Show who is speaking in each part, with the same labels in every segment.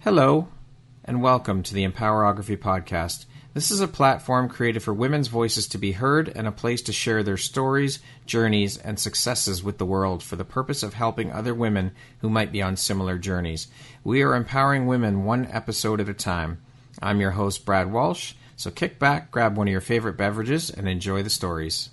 Speaker 1: Hello, and welcome to the Empowerography Podcast. This is a platform created for women's voices to be heard and a place to share their stories, journeys, and successes with the world for the purpose of helping other women who might be on similar journeys. We are empowering women one episode at a time. I'm your host, Brad Walsh, so kick back, grab one of your favorite beverages, and enjoy the stories.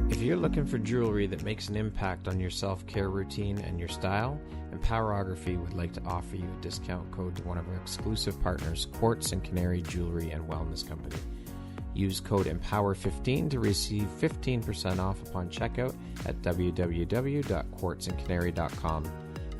Speaker 1: If you're looking for jewelry that makes an impact on your self-care routine and your style, Empowerography would like to offer you a discount code to one of our exclusive partners, Quartz and Canary Jewelry and Wellness Company. Use code EMPOWER15 to receive 15% off upon checkout at www.quartzandcanary.com.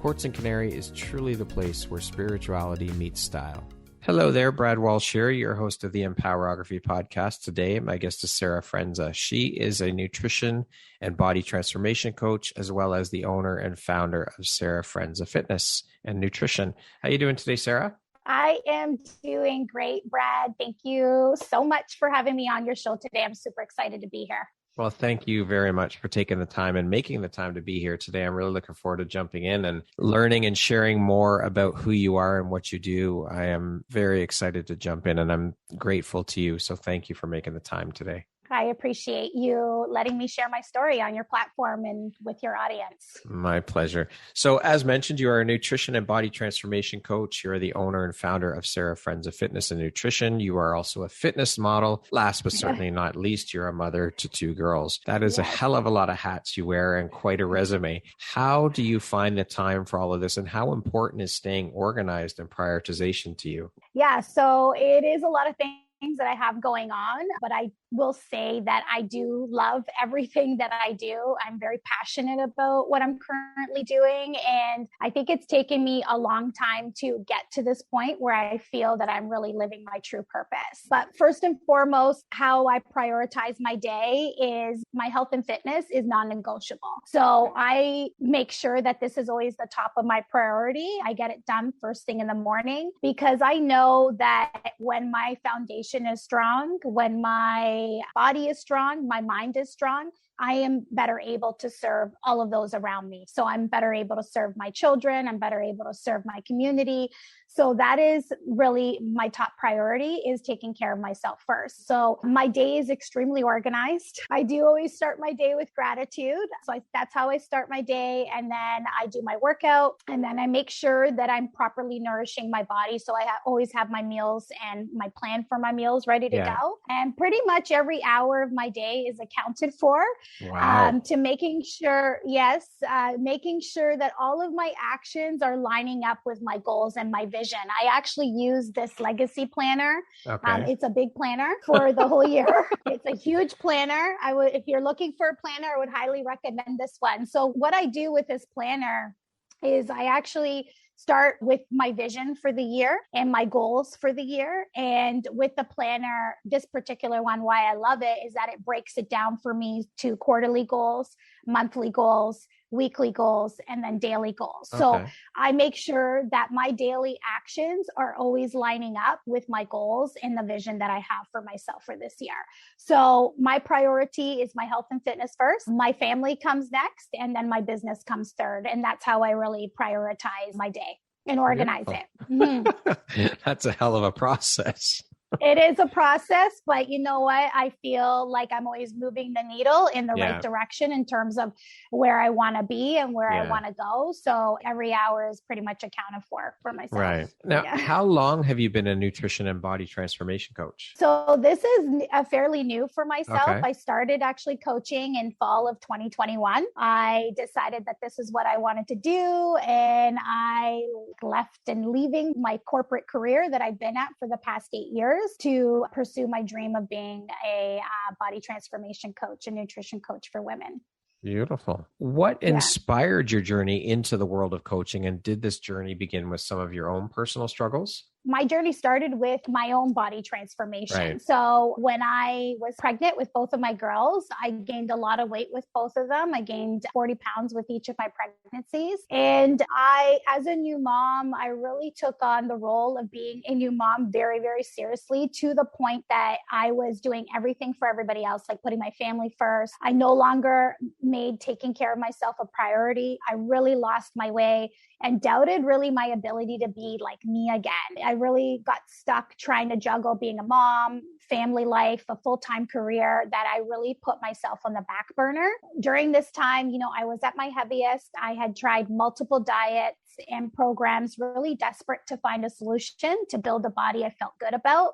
Speaker 1: Quartz and Canary is truly the place where spirituality meets style. Hello there, Brad Walsh here, your host of the Empowerography Podcast. Today, my guest is Sara Frenza. She is a nutrition and body transformation coach, as well as the owner and founder of Sara Frenza Fitness and Nutrition. How are you doing today, Sara?
Speaker 2: I am doing great, Brad. Thank you so much for having me on your show today. I'm super excited to be here.
Speaker 1: Well, thank you very much for taking the time and making the time to be here today. I'm really looking forward to jumping in and learning and sharing more about who you are and what you do. I am very excited to jump in and I'm grateful to you. So thank you for making the time today.
Speaker 2: I appreciate you letting me share my story on your platform and with your audience.
Speaker 1: My pleasure. So as mentioned, you are a nutrition and body transformation coach. You're the owner and founder of Sara Frenza Fitness and Nutrition. You are also a fitness model. Last but certainly not least, you're a mother to two girls. That is a hell of a lot of hats you wear and quite a resume. How do you find the time for all of this, and how important is staying organized and prioritization to you?
Speaker 2: Yeah, so it is a lot of things that I have going on, but I will say that I do love everything that I do. I'm very passionate about what I'm currently doing. And I think it's taken me a long time to get to this point where I feel that I'm really living my true purpose. But first and foremost, how I prioritize my day is my health and fitness is non-negotiable. So I make sure that this is always the top of my priority. I get it done first thing in the morning because I know that when my foundation is strong, when my body is strong, my mind is strong, I am better able to serve all of those around me. So I'm better able to serve my children. I'm better able to serve my community. So that is really my top priority, is taking care of myself first. So my day is extremely organized. I do always start my day with gratitude. So that's how I start my day. And then I do my workout, and then I make sure that I'm properly nourishing my body. So I always have my meals and my plan for my meals ready to go. And pretty much every hour of my day is accounted for.
Speaker 1: Wow.
Speaker 2: To making sure that all of my actions are lining up with my goals and my vision. I actually use this legacy planner.
Speaker 1: Okay.
Speaker 2: It's a big planner for the whole year. It's a huge planner. If you're looking for a planner, I would highly recommend this one. So what I do with this planner is I actually start with my vision for the year and my goals for the year. And with the planner, this particular one, why I love it is that it breaks it down for me to quarterly goals, monthly goals, weekly goals, and then daily goals. Okay. So I make sure that my daily actions are always lining up with my goals and the vision that I have for myself for this year. So my priority is my health and fitness first. My family comes next, and then my business comes third. And that's how I really prioritize my day and organize it. Mm-hmm.
Speaker 1: That's a hell of a process.
Speaker 2: It is a process, but you know what? I feel like I'm always moving the needle in the right direction in terms of where I want to be and where I want to go. So every hour is pretty much accounted for myself.
Speaker 1: Right. Now, how long have you been a nutrition and body transformation coach?
Speaker 2: So this is fairly new for myself. Okay. I started actually coaching in fall of 2021. I decided that this is what I wanted to do. And I left and leaving my corporate career that I've been at for the past 8 years to pursue my dream of being a body transformation coach and nutrition coach for women.
Speaker 1: Beautiful. What inspired your journey into the world of coaching, and did this journey begin with some of your own personal struggles?
Speaker 2: my journey started with my own body transformation.
Speaker 1: Right.
Speaker 2: So when I was pregnant with both of my girls, I gained a lot of weight with both of them. I gained 40 pounds with each of my pregnancies. And as a new mom, I really took on the role of being a new mom very, very seriously, to the point that I was doing everything for everybody else, like putting my family first. I no longer made taking care of myself a priority. I really lost my way and doubted really my ability to be like me again. I really got stuck trying to juggle being a mom, family life, a full-time career, that I really put myself on the back burner. During this time, I was at my heaviest. I had tried multiple diets and programs, really desperate to find a solution to build a body I felt good about.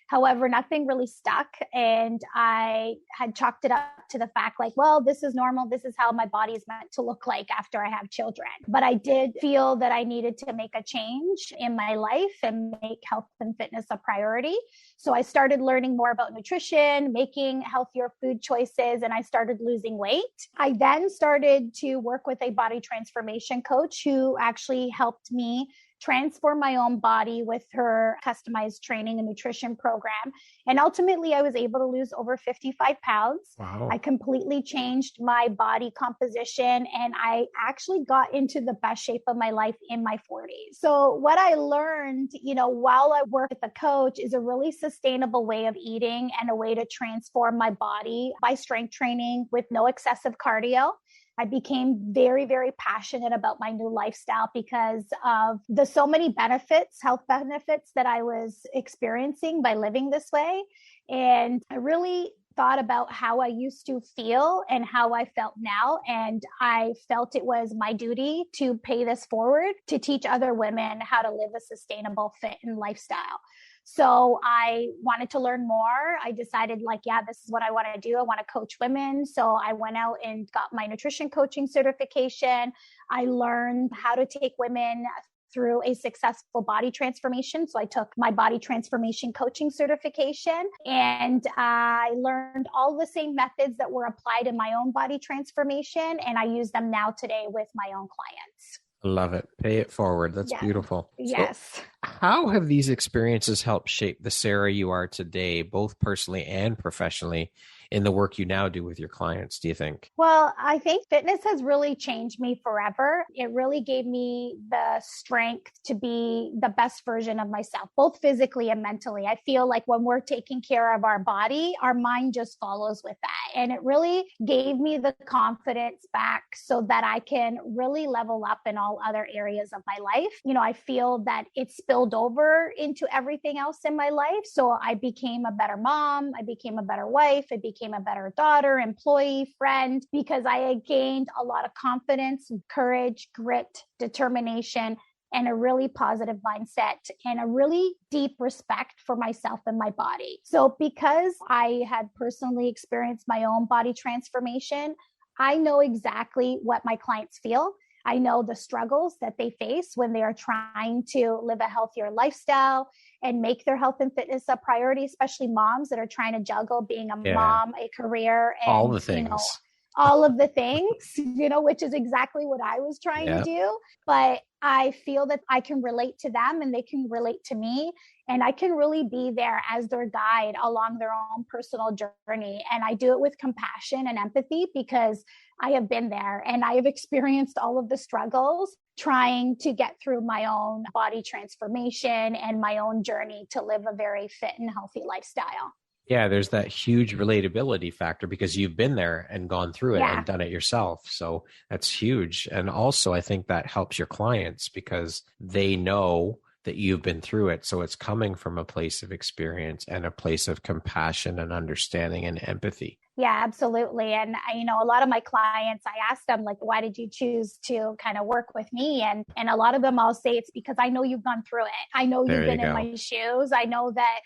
Speaker 2: However, nothing really stuck. And I had chalked it up to the fact like, well, this is normal. This is how my body is meant to look like after I have children. But I did feel that I needed to make a change in my life and make health and fitness a priority. So I started learning more about nutrition, making healthier food choices, and I started losing weight. I then started to work with a body transformation coach who actually helped me transform my own body with her customized training and nutrition program. And ultimately, I was able to lose over 55 pounds.
Speaker 1: Wow.
Speaker 2: I completely changed my body composition, and I actually got into the best shape of my life in my 40s. So what I learned, while I worked with the coach, is a really sustainable way of eating and a way to transform my body by strength training with no excessive cardio. I became very, very passionate about my new lifestyle because of the so many benefits, health benefits that I was experiencing by living this way. And I really thought about how I used to feel and how I felt now. And I felt it was my duty to pay this forward to teach other women how to live a sustainable, fit, and lifestyle. So I wanted to learn more. I decided this is what I want to do. I want to coach women. So I went out and got my nutrition coaching certification. I learned how to take women through a successful body transformation. So I took my body transformation coaching certification, and I learned all the same methods that were applied in my own body transformation. And I use them now today with my own clients.
Speaker 1: Love it. Pay it forward. That's beautiful.
Speaker 2: Yes.
Speaker 1: So how have these experiences helped shape the Sara you are today, both personally and professionally, in the work you now do with your clients, do you think?
Speaker 2: Well, I think fitness has really changed me forever. It really gave me the strength to be the best version of myself, both physically and mentally. I feel like when we're taking care of our body, our mind just follows with that. And it really gave me the confidence back so that I can really level up in all other areas of my life. I feel that it spilled over into everything else in my life. So I became a better mom. I became a better wife. I became a better daughter, employee, friend, because I had gained a lot of confidence, courage, grit, determination, and a really positive mindset and a really deep respect for myself and my body. So because I had personally experienced my own body transformation, I know exactly what my clients feel. I know the struggles that they face when they are trying to live a healthier lifestyle and make their health and fitness a priority, especially moms that are trying to juggle being a mom, a career, and
Speaker 1: all the things.
Speaker 2: All of the things, which is exactly what I was trying to do. But I feel that I can relate to them and they can relate to me. And I can really be there as their guide along their own personal journey. And I do it with compassion and empathy because I have been there and I have experienced all of the struggles trying to get through my own body transformation and my own journey to live a very fit and healthy lifestyle.
Speaker 1: Yeah, there's that huge relatability factor because you've been there and gone through it and done it yourself. So that's huge. And also, I think that helps your clients because they know that you've been through it. So it's coming from a place of experience and a place of compassion and understanding and empathy.
Speaker 2: Yeah, absolutely. And a lot of my clients, I ask them why did you choose to kind of work with me? And a lot of them, I'll say it's because I know you've gone through it. I know you've been in my shoes. I know that,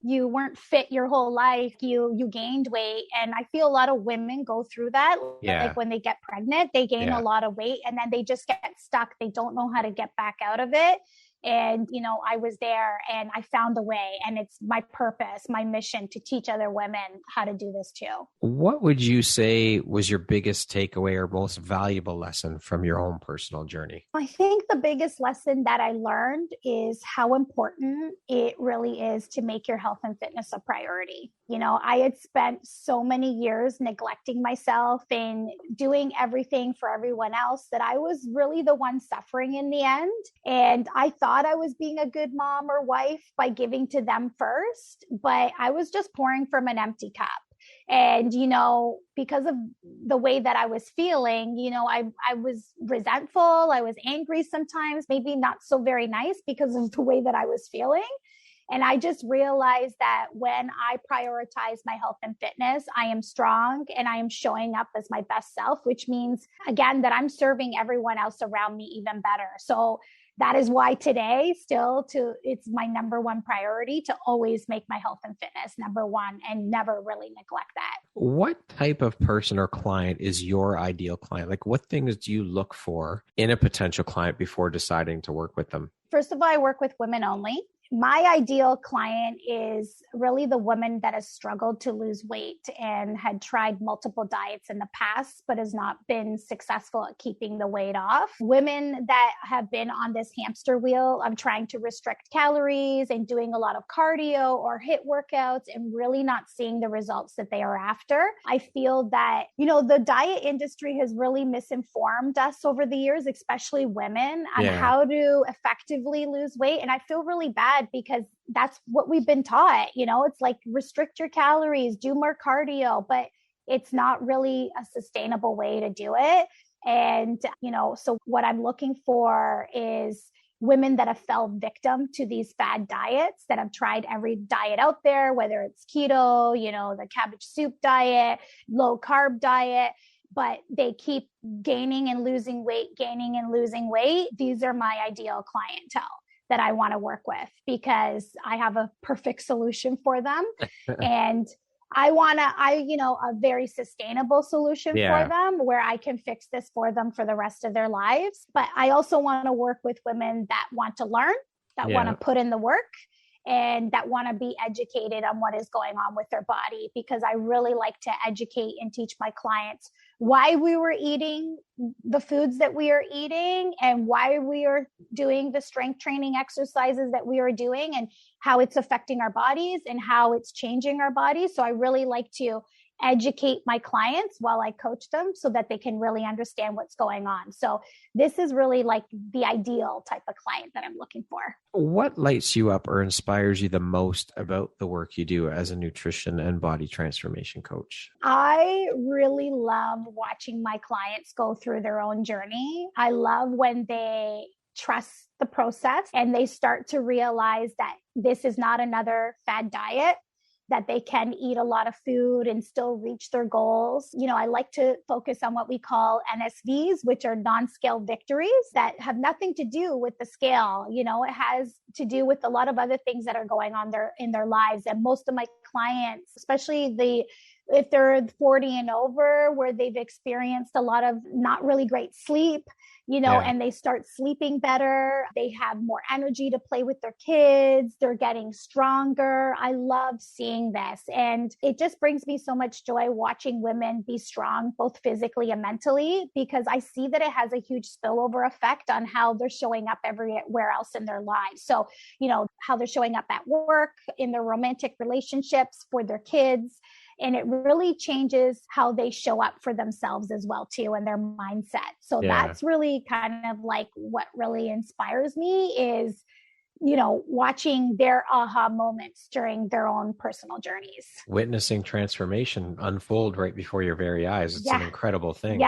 Speaker 2: you weren't fit your whole life. You gained weight. And I feel a lot of women go through that.
Speaker 1: Yeah.
Speaker 2: Like when they get pregnant, they gain a lot of weight and then they just get stuck. They don't know how to get back out of it. And, I was there and I found a way, and it's my purpose, my mission to teach other women how to do this too.
Speaker 1: What would you say was your biggest takeaway or most valuable lesson from your own personal journey?
Speaker 2: I think the biggest lesson that I learned is how important it really is to make your health and fitness a priority. I had spent so many years neglecting myself and doing everything for everyone else that I was really the one suffering in the end. And I thought I was being a good mom or wife by giving to them first, but I was just pouring from an empty cup. And, because of the way that I was feeling, I was resentful. I was angry sometimes, maybe not so very nice because of the way that I was feeling. And I just realized that when I prioritize my health and fitness, I am strong and I am showing up as my best self, which means, again, that I'm serving everyone else around me even better. So that is why today it's my number one priority to always make my health and fitness number one and never really neglect that.
Speaker 1: What type of person or client is your ideal client? Like, what things do you look for in a potential client before deciding to work with them?
Speaker 2: First of all, I work with women only. My ideal client is really the woman that has struggled to lose weight and had tried multiple diets in the past, but has not been successful at keeping the weight off. Women that have been on this hamster wheel of trying to restrict calories and doing a lot of cardio or HIIT workouts and really not seeing the results that they are after. I feel that, the diet industry has really misinformed us over the years, especially women, on how to effectively lose weight. And I feel really bad because that's what we've been taught. It's like restrict your calories, do more cardio, but it's not really a sustainable way to do it. And, so what I'm looking for is women that have fell victim to these fad diets, that have tried every diet out there, whether it's keto, the cabbage soup diet, low carb diet, but they keep gaining and losing weight. These are my ideal clientele that I want to work with because I have a perfect solution for them. And I want a very sustainable solution for them where I can fix this for them for the rest of their lives. But I also want to work with women that want to learn, that want to put in the work, and that want to be educated on what is going on with their body, because I really like to educate and teach my clients why we were eating the foods that we are eating and why we are doing the strength training exercises that we are doing and how it's affecting our bodies and how it's changing our bodies. So I really like to educate my clients while I coach them so that they can really understand what's going on. So this is really like the ideal type of client that I'm looking for.
Speaker 1: What lights you up or inspires you the most about the work you do as a nutrition and body transformation coach?
Speaker 2: I really love watching my clients go through their own journey. I love when they trust the process and they start to realize that this is not another fad diet, that they can eat a lot of food and still reach their goals. I like to focus on what we call NSVs, which are non-scale victories that have nothing to do with the scale. It has to do with a lot of other things that are going on in their lives. And most of my clients, especially if they're 40 and over, where they've experienced a lot of not really great sleep, and they start sleeping better. They have more energy to play with their kids. They're getting stronger. I love seeing this. And it just brings me so much joy watching women be strong, both physically and mentally, because I see that it has a huge spillover effect on how they're showing up everywhere else in their lives. So, how they're showing up at work, in their romantic relationships, for their kids. And it really changes how they show up for themselves as well, too, and their mindset. So that's really kind of like what really inspires me is, watching their aha moments during their own personal journeys.
Speaker 1: Witnessing transformation unfold right before your very eyes. It's an incredible thing.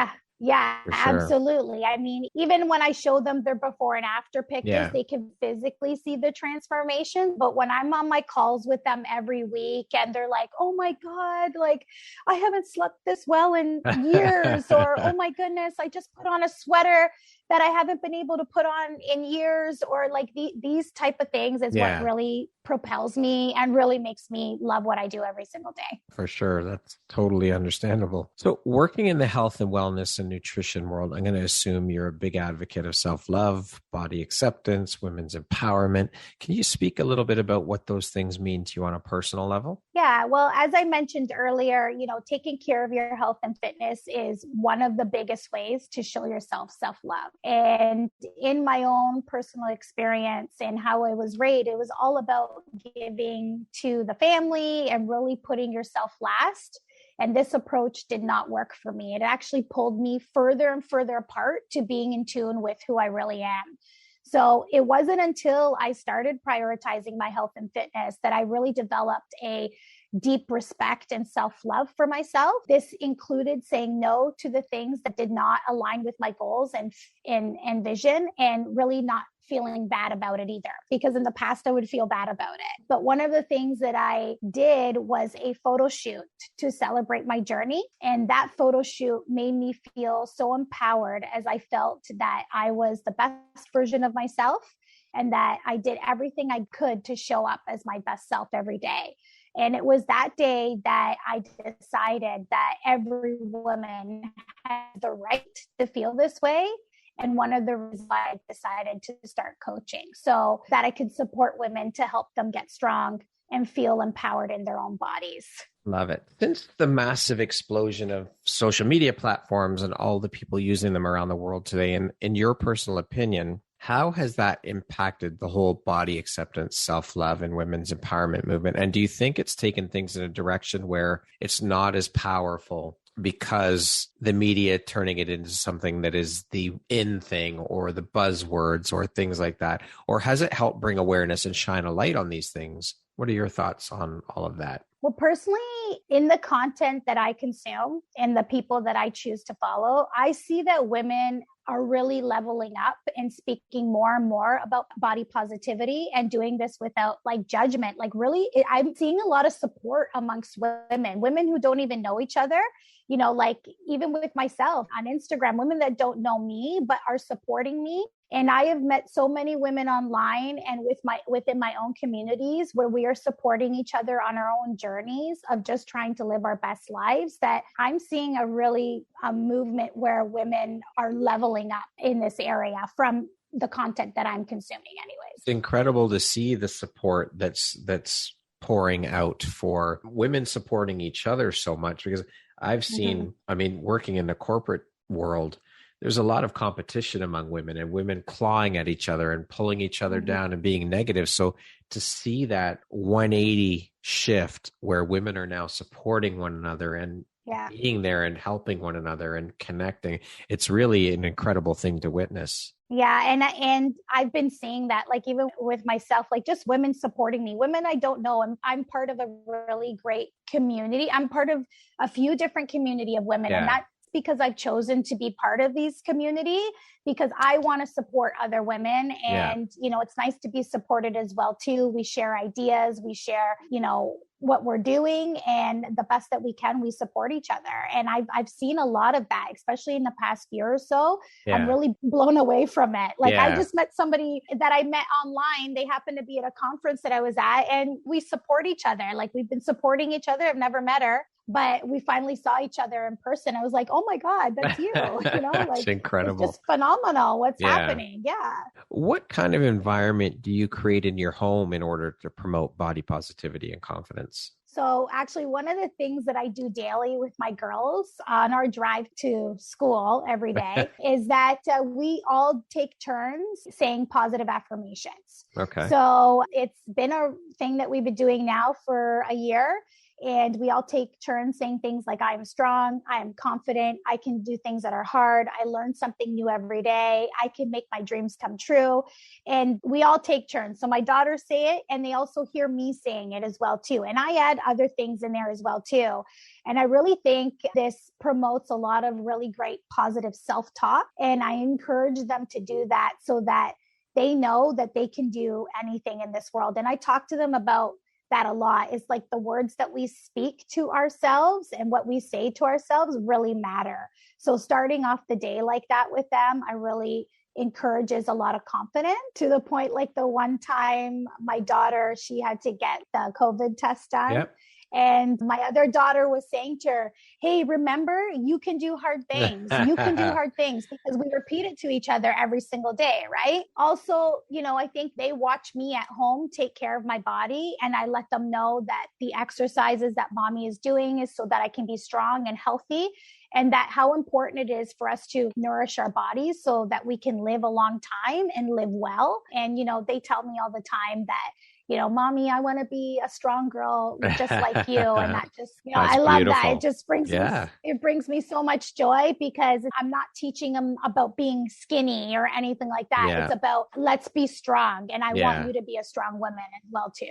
Speaker 2: Yeah, absolutely. I mean, even when I show them their before and after pictures, they can physically see the transformation. But when I'm on my calls with them every week and they're like, oh my God, like I haven't slept this well in years, or oh my goodness, I just put on a sweater that I haven't been able to put on in years, or like these type of things is what really propels me and really makes me love what I do every single day.
Speaker 1: For sure. That's totally understandable. So working in the health and wellness and nutrition world, I'm going to assume you're a big advocate of self-love, body acceptance, women's empowerment. Can you speak a little bit about what those things mean to you on a personal level?
Speaker 2: Yeah, well, as I mentioned earlier, taking care of your health and fitness is one of the biggest ways to show yourself self-love. And in my own personal experience and how I was raised, it was all about giving to the family and really putting yourself last. And this approach did not work for me. It actually pulled me further and further apart to being in tune with who I really am. So it wasn't until I started prioritizing my health and fitness that I really developed a deep respect and self-love for myself. This included saying no to the things that did not align with my goals and vision, and really not feeling bad about it either, because in the past I would feel bad about it. But one of the things that I did was a photo shoot to celebrate my journey. And that photo shoot made me feel so empowered, as I felt that I was the best version of myself and that I did everything I could to show up as my best self every day. And it was that day that I decided that every woman has the right to feel this way. And one of the reasons why I decided to start coaching, so that I could support women to help them get strong and feel empowered in their own bodies.
Speaker 1: Love it. Since the massive explosion of social media platforms and all the people using them around the world today, in your personal opinion, how has that impacted the whole body acceptance, self-love, and women's empowerment movement? And do you think it's taken things in a direction where it's not as powerful because the media turning it into something that is the in thing or the buzzwords or things like that? Or has it helped bring awareness and shine a light on these things? What are your thoughts on all of that?
Speaker 2: Well, personally, in the content that I consume and the people that I choose to follow, I see that women are really leveling up and speaking more and more about body positivity and doing this without like judgment. Like really, I'm seeing a lot of support amongst women who don't even know each other. Like even with myself on Instagram, women that don't know me, but are supporting me. And I have met so many women online and within my own communities where we are supporting each other on our own journeys of just trying to live our best lives, that I'm seeing a movement where women are leveling up in this area from the content that I'm consuming anyways.
Speaker 1: It's incredible to see the support that's pouring out for women supporting each other so much, because I've seen, working in the corporate world, there's a lot of competition among women and women clawing at each other and pulling each other down and being negative. So to see that 180 shift where women are now supporting one another and being there and helping one another and connecting, it's really an incredible thing to witness.
Speaker 2: Yeah. And I've been seeing that, like, even with myself, like just women supporting me, women I don't know. I'm part of a really great community. I'm part of a few different community of women. And that's because I've chosen to be part of these community, because I want to support other women. And, it's nice to be supported as well, too. We share ideas, we share, what we're doing, and the best that we can, we support each other. And I've seen a lot of that, especially in the past year or so. I'm really blown away from it. Like I just met somebody that I met online. They happened to be at a conference that I was at, and we support each other. Like we've been supporting each other. I've never met her, but we finally saw each other in person. I was like, oh my God, that's you.
Speaker 1: That's incredible.
Speaker 2: It's just phenomenal what's happening. Yeah.
Speaker 1: What kind of environment do you create in your home in order to promote body positivity and confidence?
Speaker 2: So actually, one of the things that I do daily with my girls on our drive to school every day is that we all take turns saying positive affirmations.
Speaker 1: Okay.
Speaker 2: So it's been a thing that we've been doing now for a year. And we all take turns saying things like, I am strong, I am confident, I can do things that are hard, I learn something new every day, I can make my dreams come true. And we all take turns. So my daughters say it, and they also hear me saying it as well, too. And I add other things in there as well, too. And I really think this promotes a lot of really great positive self-talk. And I encourage them to do that so that they know that they can do anything in this world. And I talk to them about that a lot. Is like the words that we speak to ourselves and what we say to ourselves really matter. So starting off the day like that with them, I really encourages a lot of confidence, to the point like the one time my daughter, she had to get the COVID test done.
Speaker 1: Yep.
Speaker 2: And my other daughter was saying to her, hey, remember, you can do hard things. You can do hard things, because we repeat it to each other every single day, right? Also, I think they watch me at home take care of my body, and I let them know that the exercises that mommy is doing is so that I can be strong and healthy, and that how important it is for us to nourish our bodies so that we can live a long time and live well. And, they tell me all the time that, mommy, I want to be a strong girl just like you. And that just, I love beautiful. That. It just brings it brings me so much joy, because I'm not teaching them about being skinny or anything like that. Yeah. It's about, let's be strong. And I want you to be a strong woman as well too.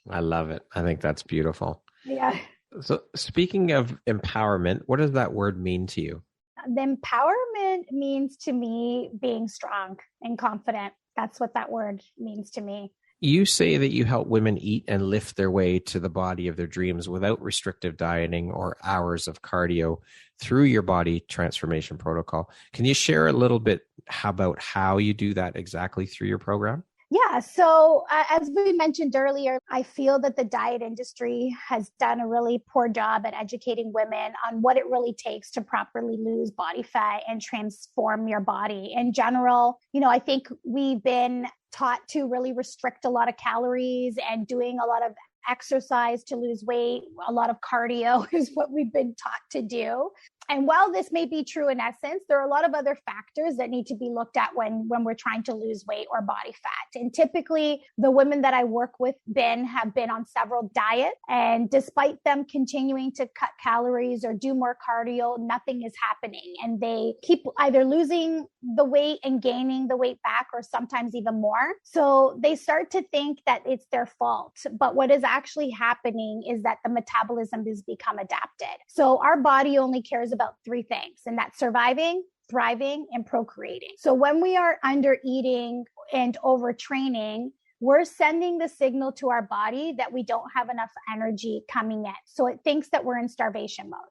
Speaker 1: I love it. I think that's beautiful.
Speaker 2: Yeah.
Speaker 1: So speaking of empowerment, what does that word mean to you?
Speaker 2: The empowerment means to me being strong and confident. That's what that word means to me.
Speaker 1: You say that you help women eat and lift their way to the body of their dreams without restrictive dieting or hours of cardio through your body transformation protocol. Can you share a little bit about how you do that exactly through your program?
Speaker 2: Yeah. So as we mentioned earlier, I feel that the diet industry has done a really poor job at educating women on what it really takes to properly lose body fat and transform your body. In general, I think we've been taught to really restrict a lot of calories and doing a lot of exercise to lose weight. A lot of cardio is what we've been taught to do. And while this may be true in essence, there are a lot of other factors that need to be looked at when we're trying to lose weight or body fat. And typically the women that I work with have been on several diets, and despite them continuing to cut calories or do more cardio, nothing is happening. And they keep either losing the weight and gaining the weight back, or sometimes even more. So they start to think that it's their fault. But what is actually happening is that the metabolism has become adapted. So our body only cares about three things, and that's surviving, thriving, and procreating. So when we are under eating and overtraining, we're sending the signal to our body that we don't have enough energy coming in. So it thinks that we're in starvation mode.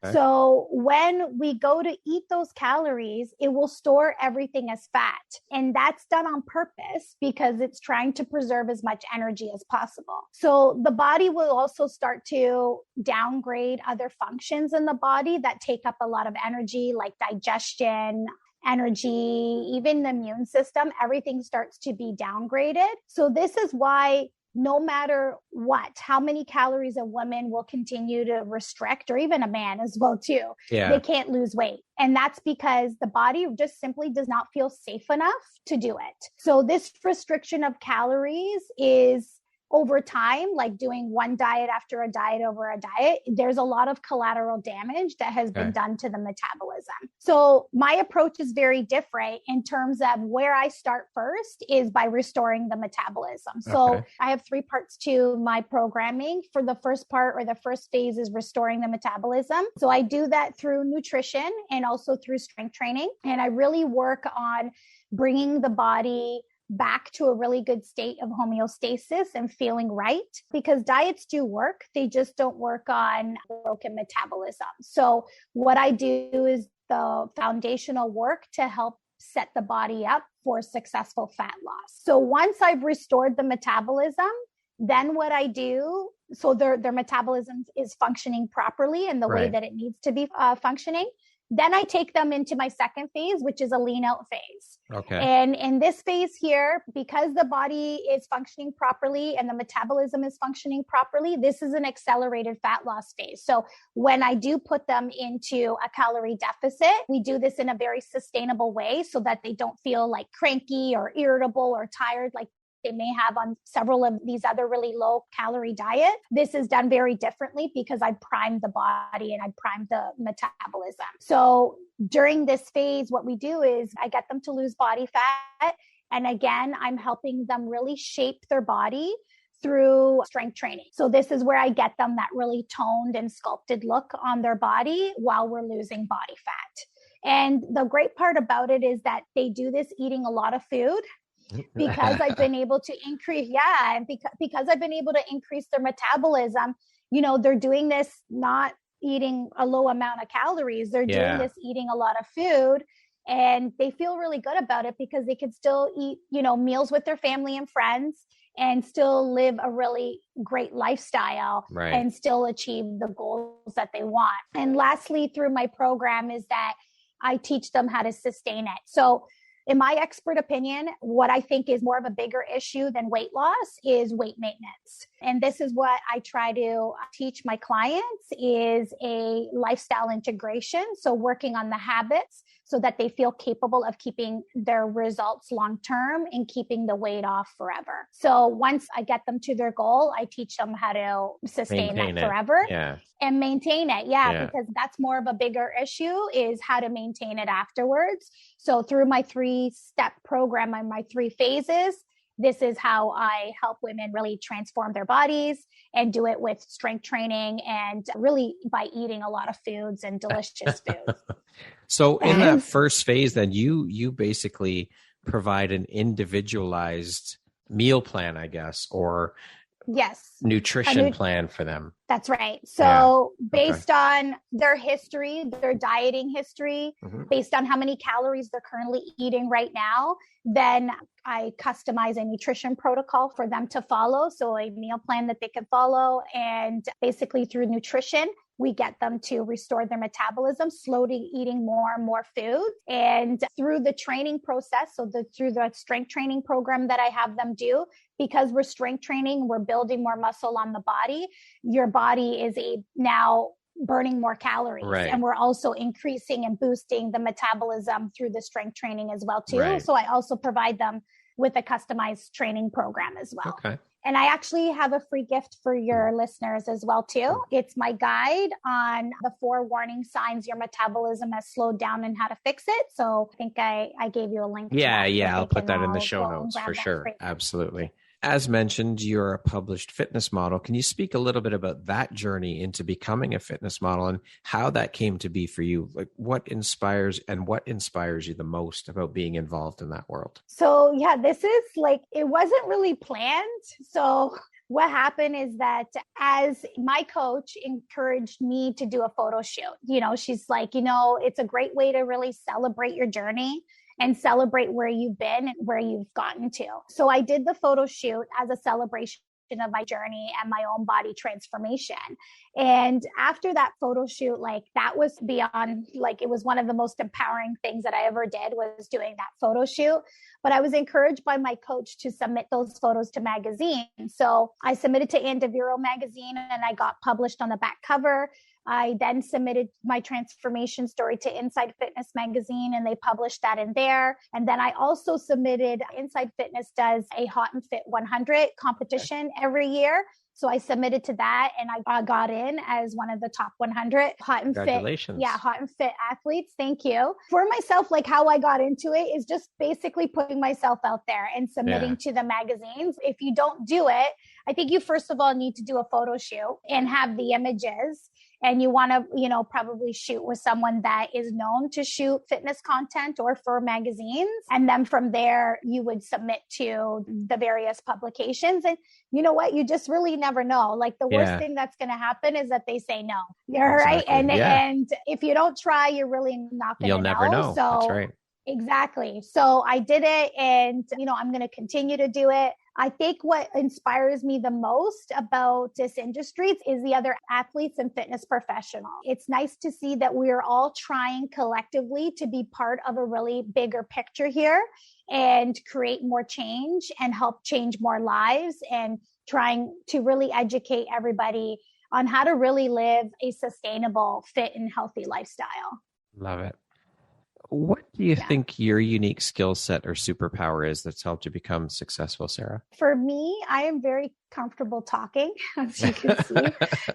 Speaker 2: Okay. So when we go to eat those calories, it will store everything as fat. And that's done on purpose because it's trying to preserve as much energy as possible. So the body will also start to downgrade other functions in the body that take up a lot of energy, like digestion, energy, even the immune system. Everything starts to be downgraded. So this is why no matter what, how many calories a woman will continue to restrict, or even a man as well too, they can't lose weight. And that's because the body just simply does not feel safe enough to do it. So this restriction of calories is over time, like doing one diet after a diet over a diet, there's a lot of collateral damage that has been done to the metabolism. So my approach is very different in terms of where I start first is by restoring the metabolism. So I have 3 parts to my programming. For the first part, or the first phase, is restoring the metabolism. So I do that through nutrition and also through strength training. And I really work on bringing the body back to a really good state of homeostasis and feeling right, because diets do work. They just don't work on broken metabolism. So what I do is the foundational work to help set the body up for successful fat loss. So once I've restored the metabolism, then what I do, so their metabolism is functioning properly in the way that it needs to be functioning. Then I take them into my second phase, which is a lean out phase. Okay. And in this phase here, because the body is functioning properly and the metabolism is functioning properly, this is an accelerated fat loss phase. So when I do put them into a calorie deficit, we do this in a very sustainable way so that they don't feel like cranky or irritable or tired like they may have on several of these other really low calorie diets. This is done very differently because I primed the body and I primed the metabolism. So during this phase, what we do is I get them to lose body fat. And again, I'm helping them really shape their body through strength training. So this is where I get them that really toned and sculpted look on their body while we're losing body fat. And the great part about it is that they do this eating a lot of food. Because I've been able to increase, and because I've been able to increase their metabolism, they're doing this not eating a low amount of calories. They're doing this eating a lot of food. and they feel really good about it because they can still eat, meals with their family and friends and still live a really great lifestyle and still achieve the goals that they want. And lastly, through my program is that I teach them how to sustain it. So in my expert opinion, what I think is more of a bigger issue than weight loss is weight maintenance. And this is what I try to teach my clients is a lifestyle integration. So working on the habits so that they feel capable of keeping their results long-term and keeping the weight off forever. So once I get them to their goal, I teach them how to sustain that forever and maintain it. Because that's more of a bigger issue is how to maintain it afterwards. So through my 3-step program and my 3 phases, this is how I help women really transform their bodies and do it with strength training and really by eating a lot of foods and delicious foods.
Speaker 1: So in that first phase, then you basically provide an individualized meal plan, I guess, or nutrition plan for them.
Speaker 2: That's right. So based on their history, their dieting history, based on how many calories they're currently eating right now, then I customize a nutrition protocol for them to follow. So a meal plan that they can follow. And basically through nutrition, we get them to restore their metabolism, slowly eating more and more food. And through the training process, through the strength training program that I have them do, because we're strength training, we're building more muscle on the body. Your body is now burning more calories. And we're also increasing and boosting the metabolism through the strength training as well too. So I also provide them with a customized training program as well. And I actually have a free gift for your listeners as well too. It's my guide on the 4 warning signs your metabolism has slowed down and how to fix it. So I think I gave you a link.
Speaker 1: I'll put that in the show notes for sure. Absolutely. As mentioned, you're a published fitness model. Can you speak a little bit about that journey into becoming a fitness model and how that came to be for you? Like what inspires you the most about being involved in that world?
Speaker 2: So this is it wasn't really planned. So what happened is that as my coach encouraged me to do a photo shoot, she's like, it's a great way to really celebrate your journey and celebrate where you've been and where you've gotten to. So I did the photo shoot as a celebration of my journey and my own body transformation. And after that photo shoot, that was beyond, it was one of the most empowering things that I ever did was doing that photo shoot. But I was encouraged by my coach to submit those photos to magazines. So I submitted to Indiviro magazine and I got published on the back cover. I then submitted my transformation story to Inside Fitness magazine and they published that in there. And then I also submitted, Inside Fitness does a Hot and Fit 100 competition every year. So I submitted to that and I got in as one of the top 100 Hot and Fit athletes. Thank you. For myself, how I got into it is just basically putting myself out there and submitting to the magazines. If you don't do it, I think you first of all need to do a photo shoot and have the images. And you want to, probably shoot with someone that is known to shoot fitness content or for magazines. And then from there, you would submit to the various publications. And you know what? You just really never know. The worst thing that's going to happen is that they say no. You're right. And if you don't try, you're really not going to know. You'll never know. So,
Speaker 1: that's right.
Speaker 2: Exactly. So I did it and, I'm going to continue to do it. I think what inspires me the most about this industry is the other athletes and fitness professionals. It's nice to see that we're all trying collectively to be part of a really bigger picture here and create more change and help change more lives and trying to really educate everybody on how to really live a sustainable, fit, and healthy lifestyle.
Speaker 1: Love it. What do you think your unique skill set or superpower is that's helped you become successful, Sara?
Speaker 2: For me, I am very comfortable talking, as you can see.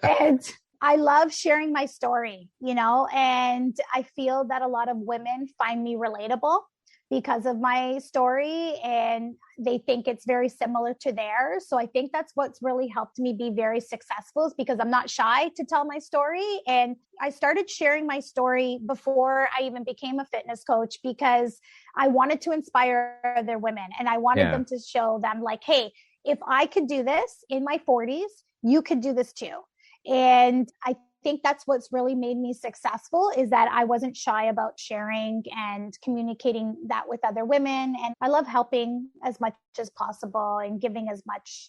Speaker 2: And I love sharing my story, and I feel that a lot of women find me relatable because of my story and they think it's very similar to theirs. So I think that's what's really helped me be very successful is because I'm not shy to tell my story. And I started sharing my story before I even became a fitness coach because I wanted to inspire other women and I wanted them to show them hey, if I could do this in my 40s, you could do this too. And I think that's what's really made me successful, is that I wasn't shy about sharing and communicating that with other women. And I love helping as much as possible and giving as much,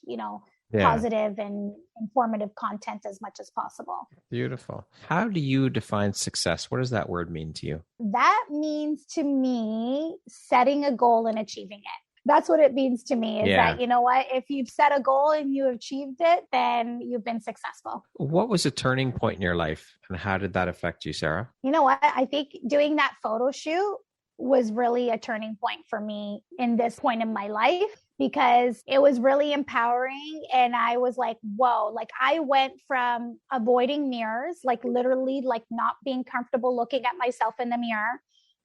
Speaker 2: positive and informative content as much as possible.
Speaker 1: Beautiful. How do you define success? What does that word mean to you?
Speaker 2: That means to me setting a goal and achieving it. That's what it means to me, is that, if you've set a goal and you achieved it, then you've been successful.
Speaker 1: What was a turning point in your life, and how did that affect you, Sara?
Speaker 2: You know what? I think doing that photo shoot was really a turning point for me in this point in my life, because it was really empowering. And I was like, whoa, like I went from avoiding mirrors, like literally like not being comfortable looking at myself in the mirror,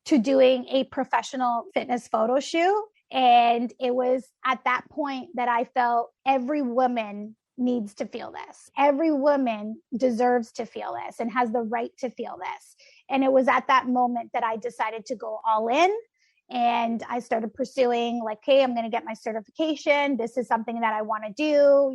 Speaker 2: to doing a professional fitness photo shoot. And it was at that point that I felt every woman needs to feel this. Every woman deserves to feel this and has the right to feel this. And it was at that moment that I decided to go all in. And I started pursuing like, hey, I'm going to get my certification. This is something that I want to do,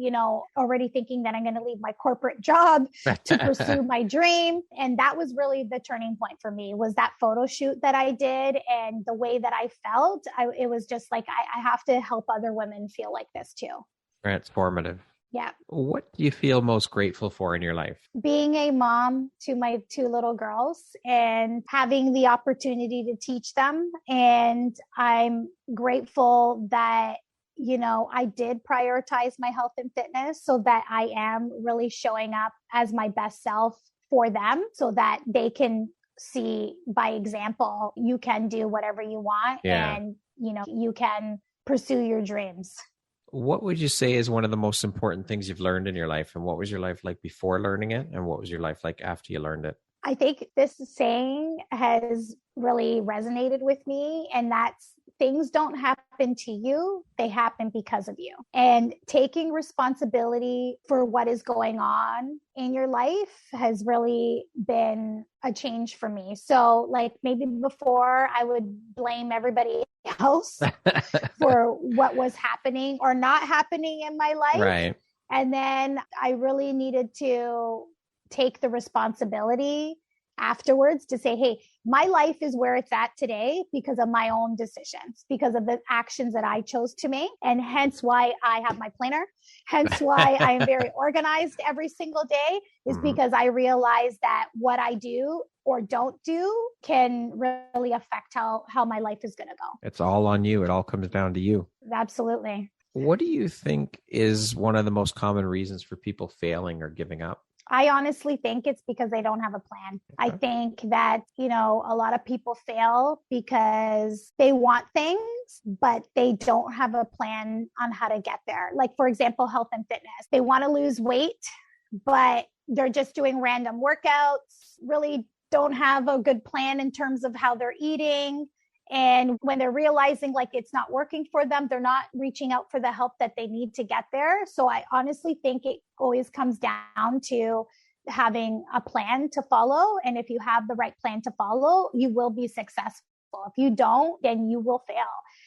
Speaker 2: already thinking that I'm going to leave my corporate job to pursue my dream. And that was really the turning point for me, was that photo shoot that I did, and the way that I felt. It was just like, I have to help other women feel like this too.
Speaker 1: Transformative.
Speaker 2: Yeah.
Speaker 1: What do you feel most grateful for in your life?
Speaker 2: Being a mom to my 2 little girls and having the opportunity to teach them. And I'm grateful that, I did prioritize my health and fitness, so that I am really showing up as my best self for them, so that they can see by example, you can do whatever you want, and, you can pursue your dreams.
Speaker 1: What would you say is one of the most important things you've learned in your life? And what was your life like before learning it? And what was your life like after you learned it?
Speaker 2: I think this saying has really resonated with me, and that's, things don't happen to you, they happen because of you. And taking responsibility for what is going on in your life has really been a change for me. So like maybe before I would blame everybody else for what was happening or not happening in my life.
Speaker 1: Right.
Speaker 2: And then I really needed to take the responsibility afterwards to say, hey, my life is where it's at today because of my own decisions, because of the actions that I chose to make. And hence why I have my planner, hence why I am very organized every single day, is because I realize that what I do or don't do can really affect how my life is going to go.
Speaker 1: It's all on you. It all comes down to you.
Speaker 2: Absolutely.
Speaker 1: What do you think is one of the most common reasons for people failing or giving up?
Speaker 2: I honestly think it's because they don't have a plan. I think that, a lot of people fail because they want things, but they don't have a plan on how to get there. Like, for example, health and fitness. They want to lose weight, but they're just doing random workouts, really don't have a good plan in terms of how they're eating. And when they're realizing like it's not working for them, they're not reaching out for the help that they need to get there. So I honestly think it always comes down to having a plan to follow. And if you have the right plan to follow, you will be successful. If you don't, then you will fail.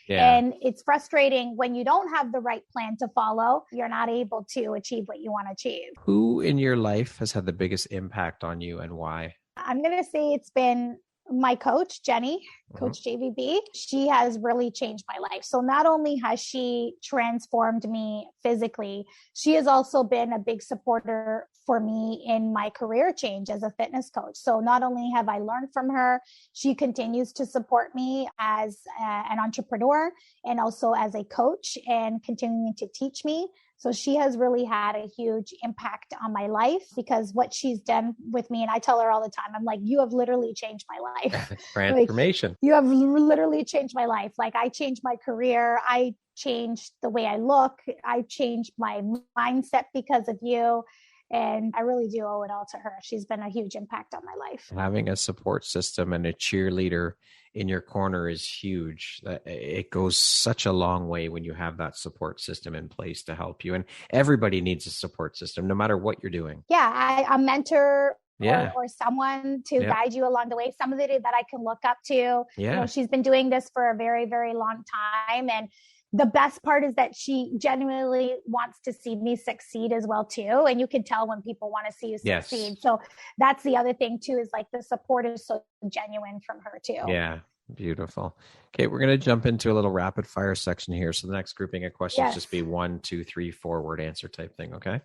Speaker 2: Yeah. And it's frustrating when you don't have the right plan to follow, you're not able to achieve what you want to achieve.
Speaker 1: Who in your life has had the biggest impact on you and why?
Speaker 2: I'm going to say it's been my coach, Jenny, Coach JVB. She has really changed my life. So not only has she transformed me physically, she has also been a big supporter for me in my career change as a fitness coach. So not only have I learned from her, she continues to support me as an entrepreneur and also as a coach and continuing to teach me. So she has really had a huge impact on my life because what she's done with me, and I tell her all the time, I'm like, you have literally changed my life.
Speaker 1: Transformation.
Speaker 2: Like, you have literally changed my life. Like I changed my career. I changed the way I look. I changed my mindset because of you. And I really do owe it all to her. She's been a huge impact on my life.
Speaker 1: Having a support system and a cheerleader in your corner is huge. It goes such a long way when you have that support system in place to help you. And everybody needs a support system, no matter what you're doing.
Speaker 2: Yeah, a mentor or someone to guide you along the way, somebody that I can look up to.
Speaker 1: Yeah.
Speaker 2: She's been doing this for a very, very long time. And the best part is that she genuinely wants to see me succeed as well too. And you can tell when people want to see you succeed.
Speaker 1: Yes.
Speaker 2: So that's the other thing too, is like the support is so genuine from her too.
Speaker 1: Yeah. Beautiful. Okay. We're going to jump into a little rapid fire section here. So the next grouping of questions just be 1, 2, 3, 4 word answer type thing. Okay.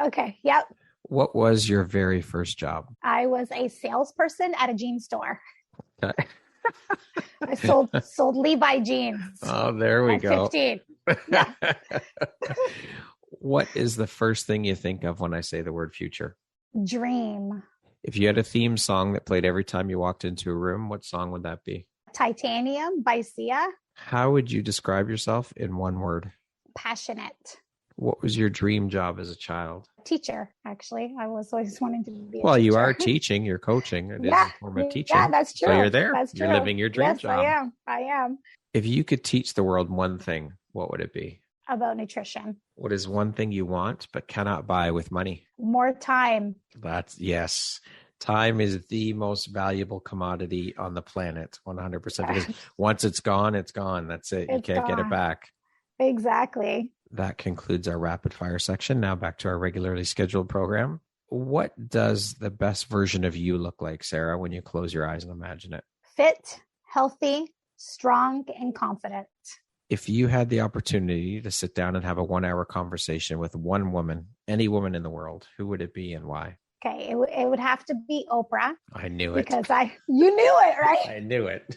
Speaker 2: Okay. Yep.
Speaker 1: What was your very first job?
Speaker 2: I was a salesperson at a jean store.
Speaker 1: Okay.
Speaker 2: I sold Levi jeans.
Speaker 1: Oh, there we go.
Speaker 2: 15. Yeah.
Speaker 1: What is the first thing you think of when I say the word future?
Speaker 2: Dream.
Speaker 1: If you had a theme song that played every time you walked into a room, what song would that be?
Speaker 2: Titanium by Sia.
Speaker 1: How would you describe yourself in one word?
Speaker 2: Passionate.
Speaker 1: What was your dream job as a child?
Speaker 2: Teacher, actually. I was always wanting to be a
Speaker 1: Well,
Speaker 2: teacher.
Speaker 1: you are teaching, you're coaching. It is a form of teaching.
Speaker 2: Yeah, that's true.
Speaker 1: So you're there.
Speaker 2: That's
Speaker 1: You're
Speaker 2: true.
Speaker 1: living your dream job.
Speaker 2: I am.
Speaker 1: If you could teach the world one thing, what would it be?
Speaker 2: About nutrition.
Speaker 1: What is one thing you want but cannot buy with money?
Speaker 2: More time.
Speaker 1: Yes. Time is the most valuable commodity on the planet, 100%. Because once it's gone, it's gone. That's it. You can't get it back.
Speaker 2: Exactly.
Speaker 1: That concludes our rapid fire section. Now back to our regularly scheduled program. What does the best version of you look like, Sara, when you close your eyes and imagine it?
Speaker 2: Fit, healthy, strong, and confident.
Speaker 1: If you had the opportunity to sit down and have a 1-hour conversation with one woman, any woman in the world, who would it be and why?
Speaker 2: Okay, it would have to be Oprah.
Speaker 1: I knew it.
Speaker 2: Because you knew it, right?
Speaker 1: I knew it.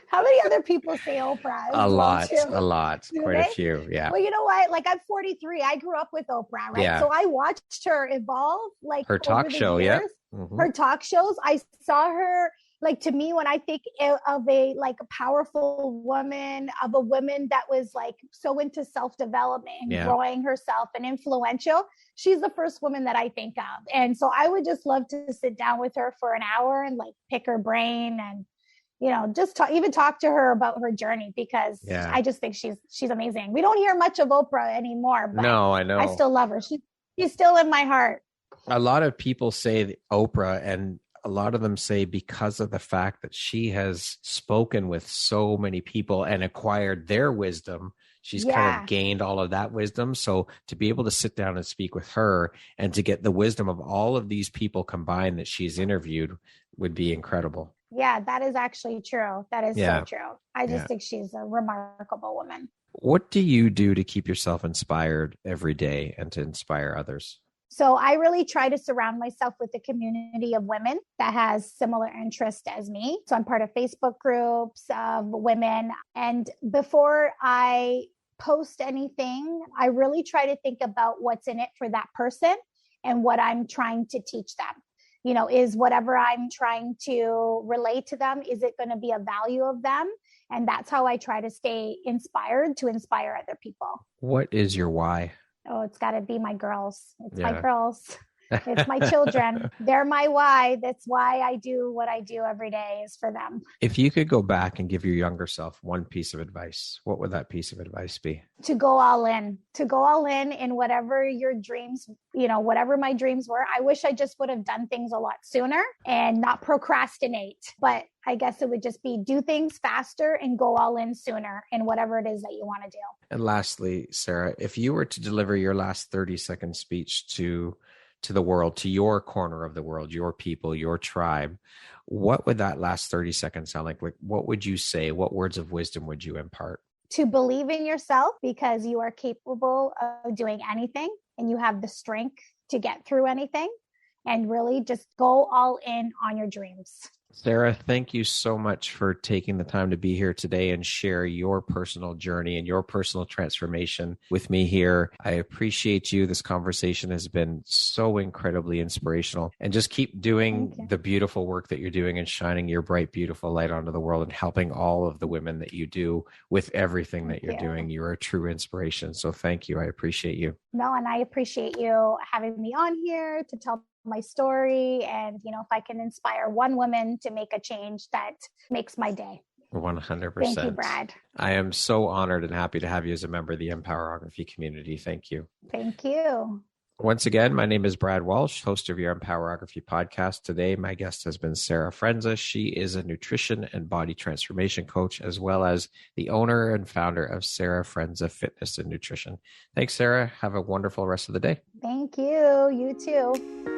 Speaker 2: How many other people say Oprah?
Speaker 1: A lot. Quite a few. Yeah.
Speaker 2: Well, you know what? Like, I'm 43. I grew up with Oprah, right?
Speaker 1: Yeah.
Speaker 2: So I watched her evolve, like
Speaker 1: her talk show.
Speaker 2: years.
Speaker 1: Yeah. Mm-hmm.
Speaker 2: Her talk shows. I saw her, like, to me, when I think of a powerful woman, of a woman that was like so into self-development and growing herself and influential, she's the first woman that I think of. And so I would just love to sit down with her for an hour and like pick her brain and, just talk to her about her journey, because I just think she's amazing. We don't hear much of Oprah anymore, but
Speaker 1: no, I know.
Speaker 2: I still love her. She's still in my heart.
Speaker 1: A lot of people say Oprah, and a lot of them say because of the fact that she has spoken with so many people and acquired their wisdom, she's kind of gained all of that wisdom. So to be able to sit down and speak with her and to get the wisdom of all of these people combined that she's interviewed would be incredible.
Speaker 2: Yeah, that is actually true. That is so true. I just think she's a remarkable woman.
Speaker 1: What do you do to keep yourself inspired every day and to inspire others?
Speaker 2: So I really try to surround myself with a community of women that has similar interests as me. So I'm part of Facebook groups of women. And before I post anything, I really try to think about what's in it for that person and what I'm trying to teach them. Is whatever I'm trying to relate to them, is it going to be a value of them? And that's how I try to stay inspired to inspire other people.
Speaker 1: What is your why?
Speaker 2: Oh, it's got to be my girls. It's my girls. It's my children. They're my why. That's why I do what I do every day, is for them.
Speaker 1: If you could go back and give your younger self one piece of advice, what would that piece of advice be?
Speaker 2: To go all in whatever your dreams, whatever my dreams were. I wish I just would have done things a lot sooner and not procrastinate. But I guess it would just be do things faster and go all in sooner in whatever it is that you want to do.
Speaker 1: And lastly, Sara, if you were to deliver your last 30-second speech to the world, to your corner of the world, your people, your tribe, what would that last 30 seconds sound like? What would you say? What words of wisdom would you impart?
Speaker 2: To believe in yourself, because you are capable of doing anything and you have the strength to get through anything, and really just go all in on your dreams.
Speaker 1: Sara, thank you so much for taking the time to be here today and share your personal journey and your personal transformation with me here. I appreciate you. This conversation has been so incredibly inspirational, and just keep doing the beautiful work that you're doing and shining your bright, beautiful light onto the world and helping all of the women that you do with everything that you're doing. You're a true inspiration. So thank you. I appreciate you.
Speaker 2: No, and I appreciate you having me on here to tell my story. And, if I can inspire one woman to make a change, that makes my day.
Speaker 1: 100%.
Speaker 2: Thank you, Brad.
Speaker 1: I am so honored and happy to have you as a member of the Empowerography community. Thank you.
Speaker 2: Thank you.
Speaker 1: Once again, my name is Brad Walsh, host of your Empowerography Podcast. Today, my guest has been Sara Frenza. She is a nutrition and body transformation coach, as well as the owner and founder of Sara Frenza Fitness and Nutrition. Thanks, Sara. Have a wonderful rest of the day.
Speaker 2: Thank you. You too.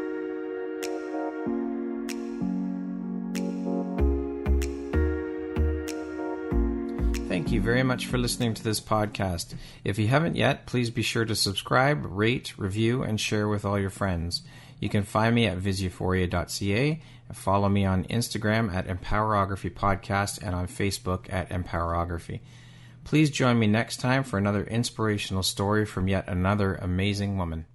Speaker 1: Thank you very much for listening to this podcast. If you haven't yet, please be sure to subscribe, rate, review, and share with all your friends. You can find me at visuphoria.ca and follow me on Instagram at Empowerography Podcast and on Facebook at Empowerography. Please join me next time for another inspirational story from yet another amazing woman.